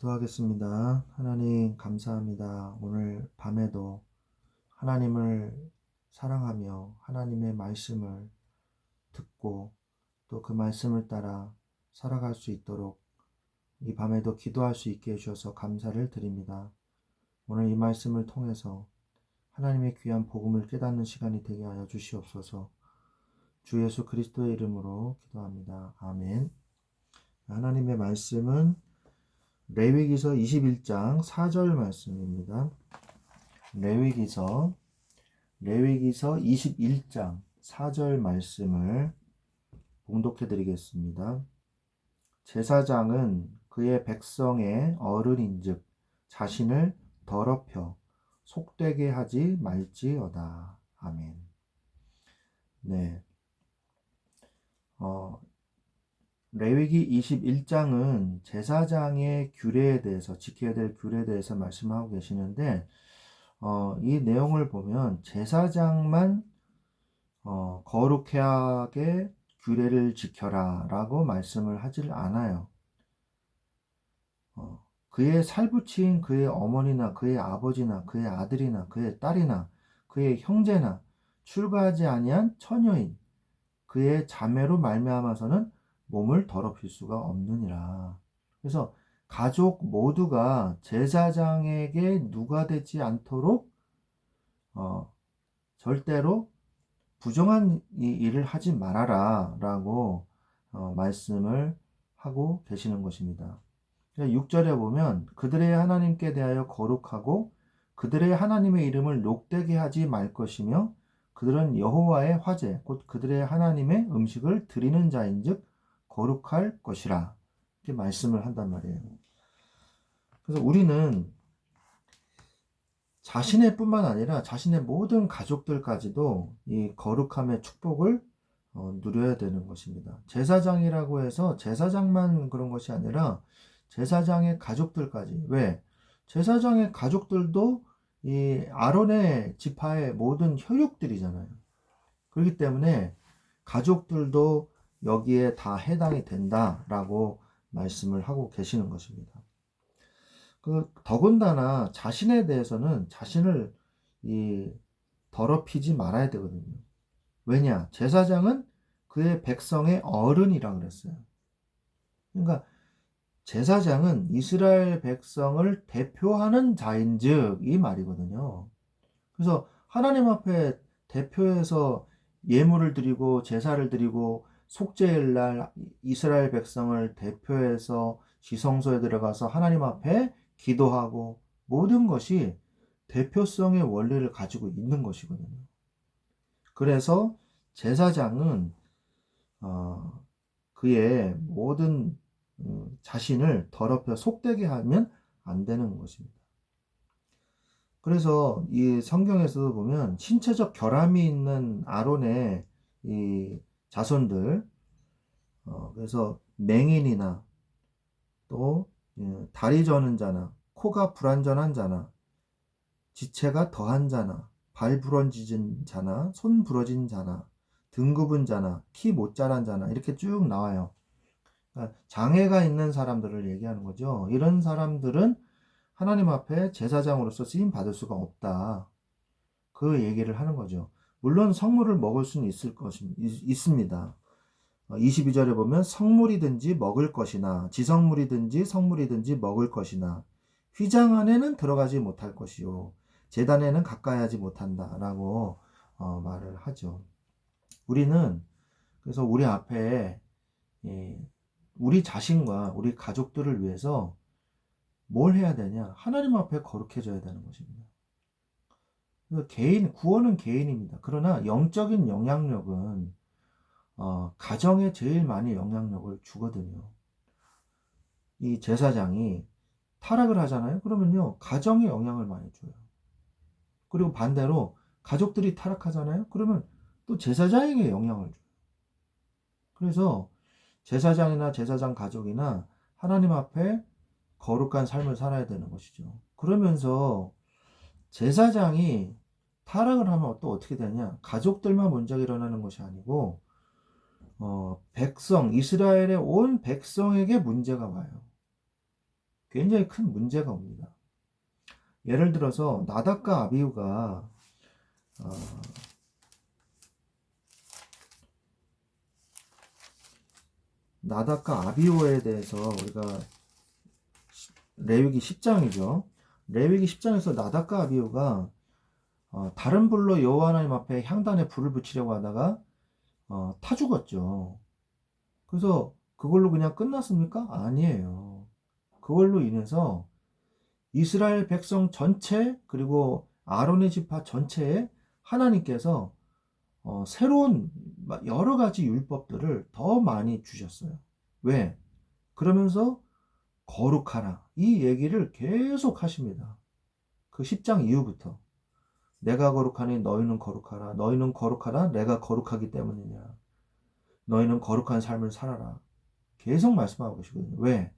기도하겠습니다. 하나님 감사합니다. 오늘 밤에도 하나님을 사랑하며 하나님의 말씀을 듣고 또 그 말씀을 따라 살아갈 수 있도록 이 밤에도 기도할 수 있게 해주셔서 감사를 드립니다. 오늘 이 말씀을 통해서 하나님의 귀한 복음을 깨닫는 시간이 되게 하여 주시옵소서. 주 예수 그리스도의 이름으로 기도합니다. 아멘. 하나님의 말씀은 레위기서 21장 4절 말씀입니다. 레위기서 21장 4절 말씀을 봉독해 드리겠습니다. 제사장은 그의 백성의 어른인즉 자신을 더럽혀 속되게 하지 말지어다. 아멘. 네. 레위기 21장은 제사장의 규례에 대해서 지켜야 될 규례에 대해서 말씀하고 계시는데 이 내용을 보면 제사장만 거룩하게 규례를 지켜라 라고 말씀을 하질 않아요. 그의 살부친 그의 어머니나 그의 아버지나 그의 아들이나 그의 딸이나 그의 형제나 출가하지 아니한 처녀인 그의 자매로 말미암아서는 몸을 더럽힐 수가 없느니라. 그래서 가족 모두가 제사장에게 누가 되지 않도록 절대로 부정한 일을 하지 말아라 라고 말씀을 하고 계시는 것입니다. 6절에 보면 그들의 하나님께 대하여 거룩하고 그들의 하나님의 이름을 욕되게 하지 말 것이며 그들은 여호와의 화제 곧 그들의 하나님의 음식을 드리는 자인즉 거룩할 것이라 이렇게 말씀을 한단 말이에요. 그래서 우리는 자신의 뿐만 아니라 자신의 모든 가족들까지도 이 거룩함의 축복을 누려야 되는 것입니다. 제사장이라고 해서 제사장만 그런 것이 아니라 제사장의 가족들까지. 왜? 제사장의 가족들도 이 아론의 지파의 모든 혈육들이잖아요. 그렇기 때문에 가족들도 여기에 다 해당이 된다라고 말씀을 하고 계시는 것입니다. 더군다나 자신에 대해서는 자신을 더럽히지 말아야 되거든요. 왜냐? 제사장은 그의 백성의 어른이라 그랬어요. 그러니까 제사장은 이스라엘 백성을 대표하는 자인즉 이 말이거든요. 그래서 하나님 앞에 대표해서 예물을 드리고 제사를 드리고 속죄일날 이스라엘 백성을 대표해서 지성소에 들어가서 하나님 앞에 기도하고 모든 것이 대표성의 원리를 가지고 있는 것이거든요. 그래서 제사장은 그의 모든 자신을 더럽혀 속되게 하면 안 되는 것입니다. 그래서 이 성경에서도 보면 신체적 결함이 있는 아론의 이 자손들, 그래서 맹인이나 또 다리 저는 자나 코가 불완전한 자나 지체가 더한 자나 발 부러진 자나 손 부러진 자나 등 굽은 자나 키 못 자란 자나 이렇게 쭉 나와요. 그러니까 장애가 있는 사람들을 얘기하는 거죠. 이런 사람들은 하나님 앞에 제사장으로서 쓰임 받을 수가 없다. 그 얘기를 하는 거죠. 물론 성물을 먹을 수는 있습니다. 22절에 보면 성물이든지 먹을 것이나 지성물이든지 성물이든지 먹을 것이나 휘장 안에는 들어가지 못할 것이요 제단에는 가까이 하지 못한다 라고 말을 하죠. 우리는 그래서 우리 앞에 우리 자신과 우리 가족들을 위해서 뭘 해야 되냐? 하나님 앞에 거룩해져야 되는 것입니다. 구원은 개인입니다. 그러나 영적인 영향력은 가정에 제일 많이 영향력을 주거든요. 이 제사장이 타락을 하잖아요. 그러면요, 가정에 영향을 많이 줘요. 그리고 반대로 가족들이 타락하잖아요. 그러면 또 제사장에게 영향을 줘요. 그래서 제사장이나 제사장 가족이나 하나님 앞에 거룩한 삶을 살아야 되는 것이죠. 그러면서 제사장이 타락을 하면 또 어떻게 되냐? 가족들만 문제가 일어나는 것이 아니고 이스라엘의 온 백성에게 문제가 와요. 굉장히 큰 문제가 옵니다. 예를 들어서 나답과 아비후가 어, 나답과 아비후에 대해서 우리가 레위기 10장이죠. 레위기 10장에서 나답과 아비후가 다른 불로 여호와 하나님 앞에 향단에 불을 붙이려고 하다가 타 죽었죠. 그래서 그걸로 그냥 끝났습니까? 아니에요. 그걸로 인해서 이스라엘 백성 전체 그리고 아론의 지파 전체에 하나님께서 새로운 여러 가지 율법들을 더 많이 주셨어요. 왜? 그러면서 거룩하라 이 얘기를 계속 하십니다. 그 10장 이후부터 내가 거룩하니 너희는 거룩하라. 너희는 거룩하라. 내가 거룩하기 때문이냐. 너희는 거룩한 삶을 살아라. 계속 말씀하고 계시거든요. 왜?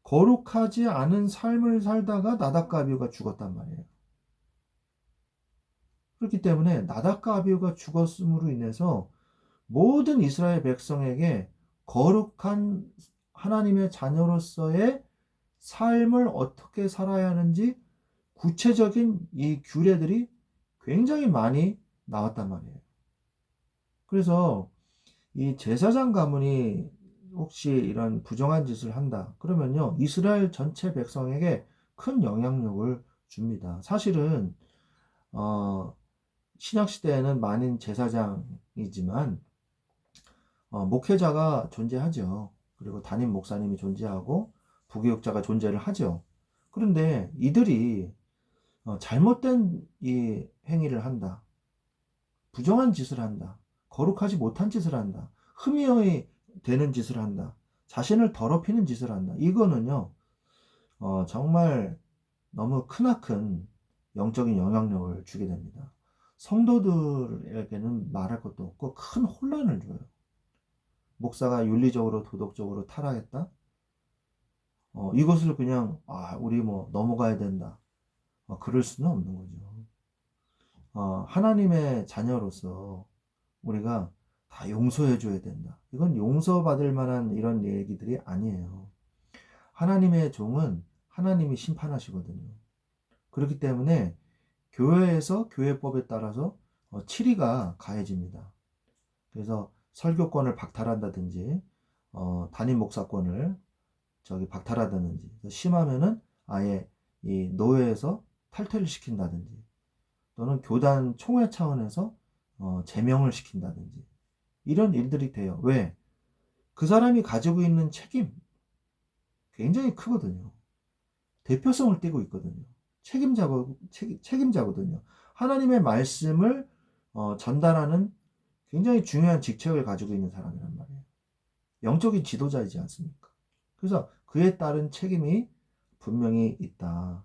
거룩하지 않은 삶을 살다가 나답과 아비후가 죽었단 말이에요. 그렇기 때문에 나답과 아비후가 죽었음으로 인해서 모든 이스라엘 백성에게 거룩한 하나님의 자녀로서의 삶을 어떻게 살아야 하는지 구체적인 이 규례들이 굉장히 많이 나왔단 말이에요. 그래서 이 제사장 가문이 혹시 이런 부정한 짓을 한다 그러면요 이스라엘 전체 백성에게 큰 영향력을 줍니다. 사실은 신약 시대에는 많은 제사장이지만 목회자가 존재하죠. 그리고 담임 목사님이 존재하고 부교육자가 존재를 하죠. 그런데 이들이 잘못된 이 행위를 한다. 부정한 짓을 한다. 거룩하지 못한 짓을 한다. 흠이 되는 짓을 한다. 자신을 더럽히는 짓을 한다. 이거는요, 정말 너무 크나큰 영적인 영향력을 주게 됩니다. 성도들에게는 말할 것도 없고 큰 혼란을 줘요. 목사가 윤리적으로 도덕적으로 타락했다? 이것을 그냥 우리 뭐 넘어가야 된다. 그럴 수는 없는 거죠. 하나님의 자녀로서 우리가 다 용서해 줘야 된다. 이건 용서받을 만한 이런 얘기들이 아니에요. 하나님의 종은 하나님이 심판하시거든요. 그렇기 때문에 교회에서 교회법에 따라서 치리가 가해집니다. 그래서 설교권을 박탈한다든지 담임 목사권을 박탈하다든지 심하면은 아예 이 노예에서 탈퇴를 시킨다든지 또는 교단 총회 차원에서 제명을 시킨다든지 이런 일들이 돼요. 왜? 그 사람이 가지고 있는 책임 굉장히 크거든요. 대표성을 띠고 있거든요. 책임자거든요. 하나님의 말씀을 전달하는 굉장히 중요한 직책을 가지고 있는 사람이란 말이에요. 영적인 지도자이지 않습니까? 그래서 그에 따른 책임이 분명히 있다.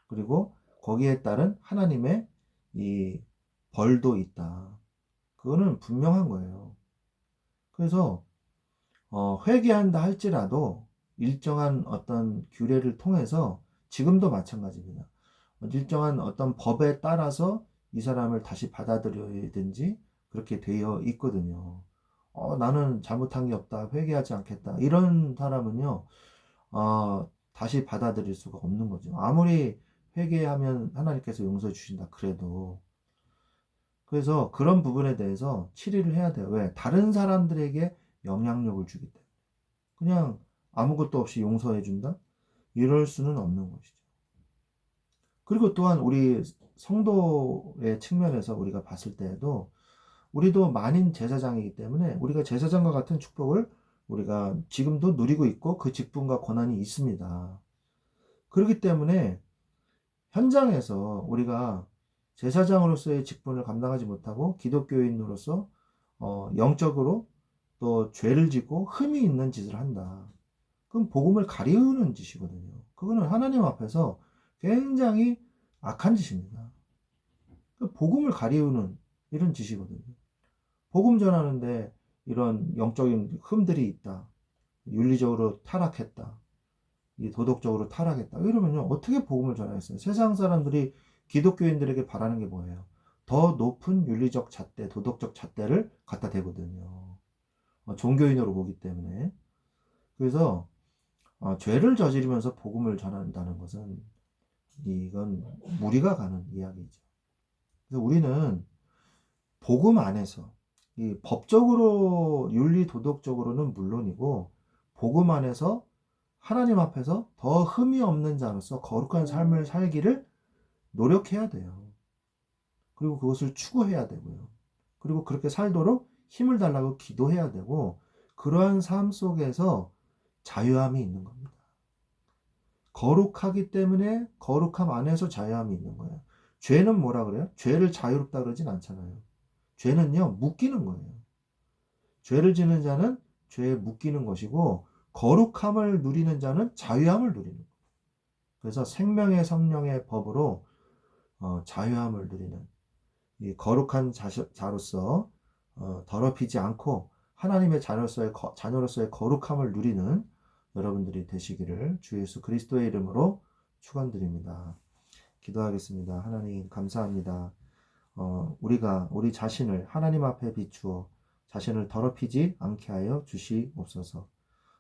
그리고 거기에 따른 하나님의 이 벌도 있다. 그거는 분명한 거예요. 그래서 회개한다 할지라도 일정한 어떤 규례를 통해서 지금도 마찬가지입니다. 일정한 어떤 법에 따라서 이 사람을 다시 받아들여야든지 그렇게 되어 있거든요. 나는 잘못한 게 없다. 회개하지 않겠다. 이런 사람은요, 다시 받아들일 수가 없는 거죠. 아무리 회개하면 하나님께서 용서해 주신다. 그래도. 그래서 그런 부분에 대해서 치리를 해야 돼요. 왜? 다른 사람들에게 영향력을 주기 때문에. 그냥 아무것도 없이 용서해 준다? 이럴 수는 없는 것이죠. 그리고 또한 우리 성도의 측면에서 우리가 봤을 때에도 우리도 만인 제사장이기 때문에 우리가 제사장과 같은 축복을 우리가 지금도 누리고 있고 그 직분과 권한이 있습니다. 그렇기 때문에 현장에서 우리가 제사장으로서의 직분을 감당하지 못하고 기독교인으로서 영적으로 또 죄를 짓고 흠이 있는 짓을 한다. 그럼 복음을 가리우는 짓이거든요. 그거는 하나님 앞에서 굉장히 악한 짓입니다. 복음을 가리우는 이런 짓이거든요. 복음 전하는데 이런 영적인 흠들이 있다. 윤리적으로 타락했다. 도덕적으로 타락했다. 이러면요, 어떻게 복음을 전하겠어요? 세상 사람들이 기독교인들에게 바라는 게 뭐예요? 더 높은 윤리적 잣대, 도덕적 잣대를 갖다 대거든요. 종교인으로 보기 때문에. 그래서 죄를 저지르면서 복음을 전한다는 것은 이건 무리가 가는 이야기죠. 그래서 우리는 복음 안에서 이 법적으로 윤리 도덕적으로는 물론이고 복음 안에서 하나님 앞에서 더 흠이 없는 자로서 거룩한 삶을 살기를 노력해야 돼요. 그리고 그것을 추구해야 되고요. 그리고 그렇게 살도록 힘을 달라고 기도해야 되고 그러한 삶 속에서 자유함이 있는 겁니다. 거룩하기 때문에 거룩함 안에서 자유함이 있는 거예요. 죄는 뭐라 그래요? 죄를 자유롭다 그러진 않잖아요. 죄는요, 묶이는 거예요. 죄를 지는 자는 죄에 묶이는 것이고 거룩함을 누리는 자는 자유함을 누리는 거예요. 그래서 생명의 성령의 법으로 자유함을 누리는 이 거룩한 자로서 더럽히지 않고 하나님의 자녀로서의 거룩함을 누리는 여러분들이 되시기를 주 예수 그리스도의 이름으로 축원드립니다. 기도하겠습니다. 하나님 감사합니다. 우리가 우리 자신을 하나님 앞에 비추어 자신을 더럽히지 않게 하여 주시옵소서.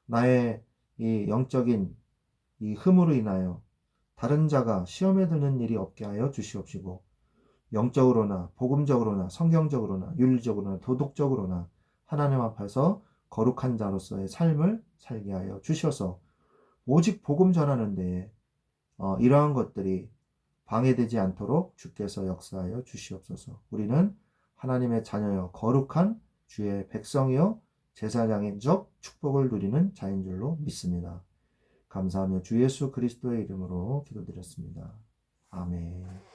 나의 이 영적인 이 흠으로 인하여 다른 자가 시험에 드는 일이 없게 하여 주시옵시고 영적으로나 복음적으로나 성경적으로나 윤리적으로나 도덕적으로나 하나님 앞에서 거룩한 자로서의 삶을 살게 하여 주셔서 오직 복음 전하는 데에 이러한 것들이 방해되지 않도록 주께서 역사하여 주시옵소서. 우리는 하나님의 자녀여 거룩한 주의 백성이여 제사장적 축복을 누리는 자인 줄로 믿습니다. 감사하며 주 예수 그리스도의 이름으로 기도드렸습니다. 아멘.